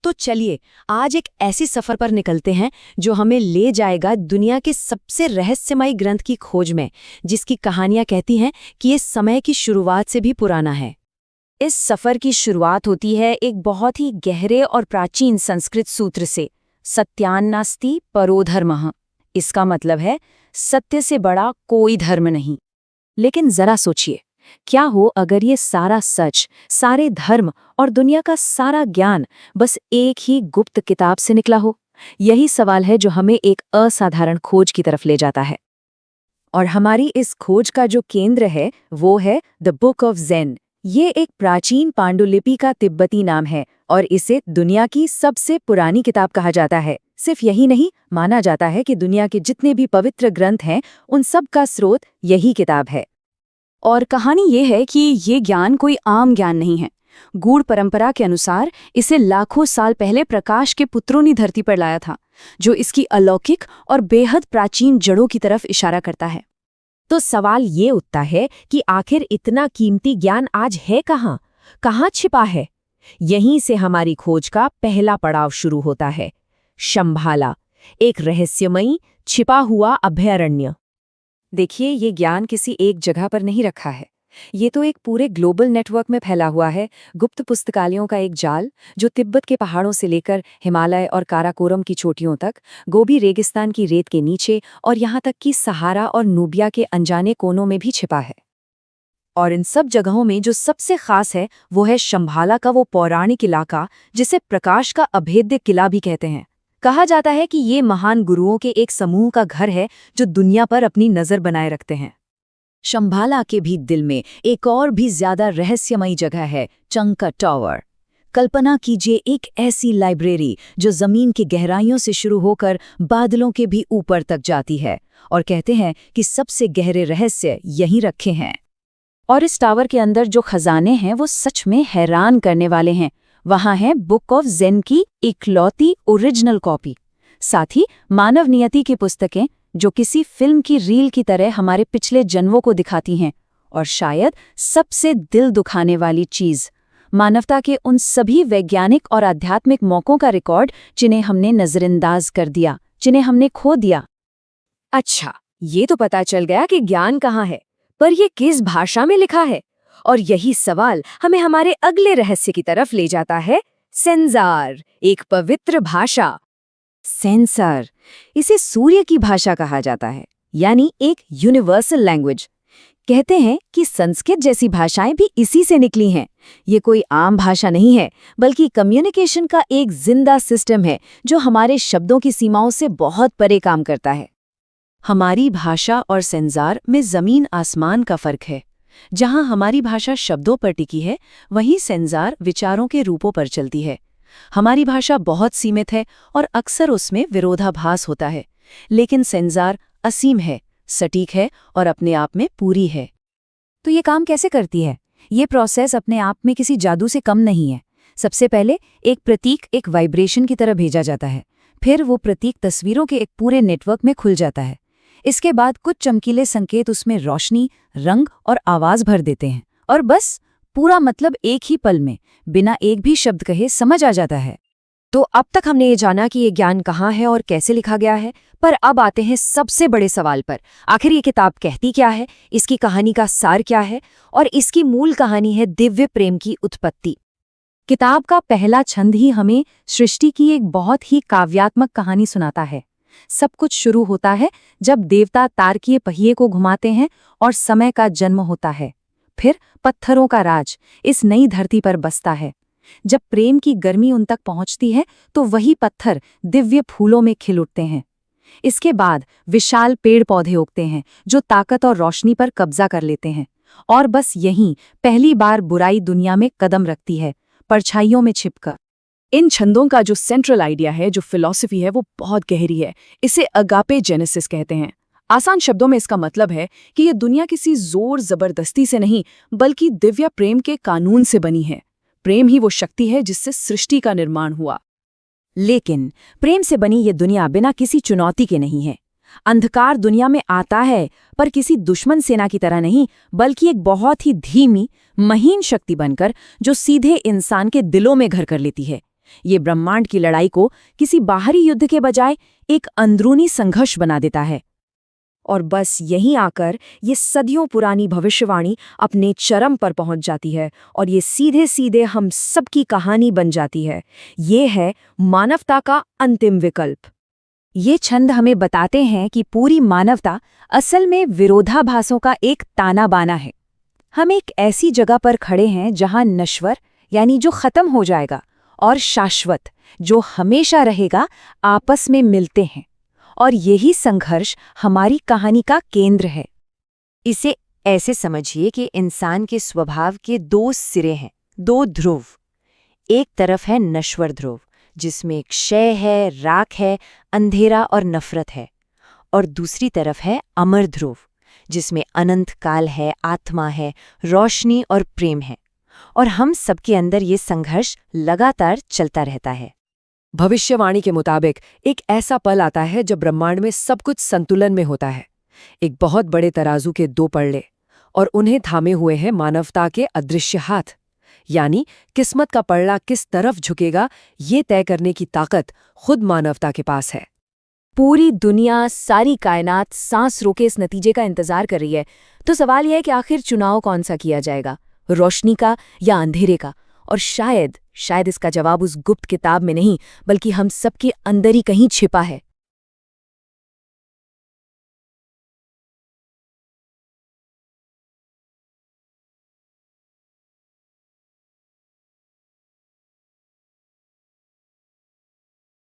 तो चलिए आज एक ऐसी सफर पर निकलते हैं जो हमें ले जाएगा दुनिया के सबसे रहस्यमयी ग्रंथ की खोज में, जिसकी कहानियां कहती हैं कि ये समय की शुरुआत से भी पुराना है। इस सफर की शुरुआत होती है एक बहुत ही गहरे और प्राचीन संस्कृत सूत्र से, सत्यान्नास्ति परो धर्मः। इसका मतलब है सत्य से बड़ा कोई धर्म नहीं। लेकिन जरा सोचिए, क्या हो अगर ये सारा सच, सारे धर्म और दुनिया का सारा ज्ञान बस एक ही गुप्त किताब से निकला हो? यही सवाल है जो हमें एक असाधारण खोज की तरफ ले जाता है। और हमारी इस खोज का जो केंद्र है वो है द बुक ऑफ ज़ेन। ये एक प्राचीन पांडुलिपि का तिब्बती नाम है और इसे दुनिया की सबसे पुरानी किताब कहा जाता है। सिर्फ यही नहीं, माना जाता है कि दुनिया के जितने भी पवित्र ग्रंथ हैं उन सब का स्रोत यही किताब है। और कहानी ये है कि ये ज्ञान कोई आम ज्ञान नहीं है। गूढ़ परंपरा के अनुसार इसे लाखों साल पहले प्रकाश के पुत्रों ने धरती पर लाया था, जो इसकी अलौकिक और बेहद प्राचीन जड़ों की तरफ इशारा करता है। तो सवाल ये उठता है कि आखिर इतना कीमती ज्ञान आज है कहाँ? कहाँ छिपा है? यहीं से हमारी खोज का पहला पड़ाव शुरू होता है। शंभाला, एक रहस्यमयी छिपा हुआ अभयारण्य। देखिए, ये ज्ञान किसी एक जगह पर नहीं रखा है। ये तो एक पूरे ग्लोबल नेटवर्क में फैला हुआ है। गुप्त पुस्तकालयों का एक जाल जो तिब्बत के पहाड़ों से लेकर हिमालय और काराकोरम की चोटियों तक, गोबी रेगिस्तान की रेत के नीचे और यहाँ तक कि सहारा और नूबिया के अनजाने कोनों में भी छिपा है। और इन सब जगहों में जो सबसे खास है वो है शंभाला का वो पौराणिक इलाका जिसे प्रकाश का अभेद्य किला भी कहते हैं। कहा जाता है कि ये महान गुरुओं के एक समूह का घर है जो दुनिया पर अपनी नज़र बनाए रखते हैं। शंभाला के भी दिल में एक और भी ज्यादा रहस्यमयी जगह है, चंका टावर। कल्पना कीजिए एक ऐसी लाइब्रेरी जो जमीन की गहराइयों से शुरू होकर बादलों के भी ऊपर तक जाती है, और कहते हैं कि सबसे गहरे रहस्य यहीं रखे हैं। और इस टावर के अंदर जो खजाने हैं वो सच में हैरान करने वाले हैं। वहाँ है बुक ऑफ ज़ेन की इकलौती ओरिजिनल कॉपी, साथ ही मानव नियति की पुस्तकें जो किसी फिल्म की रील की तरह हमारे पिछले जन्मों को दिखाती हैं, और शायद सबसे दिल दुखाने वाली चीज़, मानवता के उन सभी वैज्ञानिक और आध्यात्मिक मौकों का रिकॉर्ड जिन्हें हमने नज़रअंदाज कर दिया, जिन्हें हमने खो दिया। अच्छा, ये तो पता चल गया कि ज्ञान कहाँ है, पर यह किस भाषा में लिखा है? और यही सवाल हमें हमारे अगले रहस्य की तरफ ले जाता है, सेंजार, एक पवित्र भाषा। सेंसर, इसे सूर्य की भाषा कहा जाता है, यानी एक यूनिवर्सल लैंग्वेज। कहते हैं कि संस्कृत जैसी भाषाएं भी इसी से निकली हैं। ये कोई आम भाषा नहीं है, बल्कि कम्युनिकेशन का एक जिंदा सिस्टम है जो हमारे शब्दों की सीमाओं से बहुत परे काम करता है। हमारी भाषा और सेंजार में जमीन आसमान का फर्क है। जहां हमारी भाषा शब्दों पर टिकी है, वहीं सेंजार विचारों के रूपों पर चलती है। हमारी भाषा बहुत सीमित है और अक्सर उसमें विरोधाभास होता है, लेकिन सेंजार असीम है, सटीक है और अपने आप में पूरी है। तो ये काम कैसे करती है? ये प्रोसेस अपने आप में किसी जादू से कम नहीं है। सबसे पहले एक प्रतीक एक वाइब्रेशन की तरह भेजा जाता है, फिर वो प्रतीक तस्वीरों के एक पूरे नेटवर्क में खुल जाता है। इसके बाद कुछ चमकीले संकेत उसमें रोशनी, रंग और आवाज भर देते हैं, और बस पूरा मतलब एक ही पल में, बिना एक भी शब्द कहे समझ आ जाता है। तो अब तक हमने ये जाना कि ये ज्ञान कहाँ है और कैसे लिखा गया है, पर अब आते हैं सबसे बड़े सवाल पर। आखिर ये किताब कहती क्या है, इसकी कहानी का सार क्या है? और इसकी मूल कहानी है दिव्य प्रेम की उत्पत्ति। किताब का पहला छंद ही हमें सृष्टि की एक बहुत ही काव्यात्मक कहानी सुनाता है। सब कुछ शुरू होता है जब देवता तारकीय पहिए को घुमाते हैं और समय का जन्म होता है। फिर पत्थरों का राज इस नई धरती पर बसता है। जब प्रेम की गर्मी उन तक पहुंचती है तो वही पत्थर दिव्य फूलों में खिल उठते हैं। इसके बाद विशाल पेड़ पौधे उगते हैं जो ताकत और रोशनी पर कब्जा कर लेते हैं। और बस यहीं पहली बार बुराई दुनिया में कदम रखती है, परछाइयों में छिपकर। इन छंदों का जो सेंट्रल आइडिया है, जो फिलॉसफी है, वो बहुत गहरी है। इसे अगापे जेनेसिस कहते हैं। आसान शब्दों में इसका मतलब है कि ये दुनिया किसी जोर जबरदस्ती से नहीं, बल्कि दिव्य प्रेम के कानून से बनी है। प्रेम ही वो शक्ति है जिससे सृष्टि का निर्माण हुआ। लेकिन प्रेम से बनी ये दुनिया बिना किसी चुनौती के नहीं है। अंधकार दुनिया में आता है, पर किसी दुश्मन सेना की तरह नहीं, बल्कि एक बहुत ही धीमी, महीन शक्ति बनकर जो सीधे इंसान के दिलों में घर कर लेती है। ये ब्रह्मांड की लड़ाई को किसी बाहरी युद्ध के बजाय एक अंदरूनी संघर्ष बना देता है। और बस यहीं आकर ये सदियों पुरानी भविष्यवाणी अपने चरम पर पहुंच जाती है और ये सीधे सीधे हम सबकी कहानी बन जाती है। ये है मानवता का अंतिम विकल्प। ये छंद हमें बताते हैं कि पूरी मानवता असल में विरोधाभासों का एक ताना बाना है। हम एक ऐसी जगह पर खड़े हैं जहां नश्वर यानी जो खत्म हो जाएगा और शाश्वत जो हमेशा रहेगा आपस में मिलते हैं, और यही संघर्ष हमारी कहानी का केंद्र है। इसे ऐसे समझिए कि इंसान के स्वभाव के दो सिरे हैं, दो ध्रुव। एक तरफ है नश्वर ध्रुव जिसमें क्षय है, राख है, अंधेरा और नफरत है, और दूसरी तरफ है अमर ध्रुव जिसमें अनंत काल है, आत्मा है, रोशनी और प्रेम है। और हम सबके अंदर ये संघर्ष लगातार चलता रहता है। भविष्यवाणी के मुताबिक एक ऐसा पल आता है जब ब्रह्मांड में सब कुछ संतुलन में होता है। एक बहुत बड़े तराजू के दो पड़ले, और उन्हें थामे हुए हैं मानवता के अदृश्य हाथ। यानी किस्मत का पड़ला किस तरफ झुकेगा ये तय करने की ताकत खुद मानवता के पास है। पूरी दुनिया, सारी कायनात सांस रोके इस नतीजे का इंतजार कर रही है। तो सवाल यह है कि आखिर चुनाव कौन सा किया जाएगा, रोशनी का या अंधेरे का? और शायद इसका जवाब उस गुप्त किताब में नहीं बल्कि हम सबके अंदर ही कहीं छिपा है।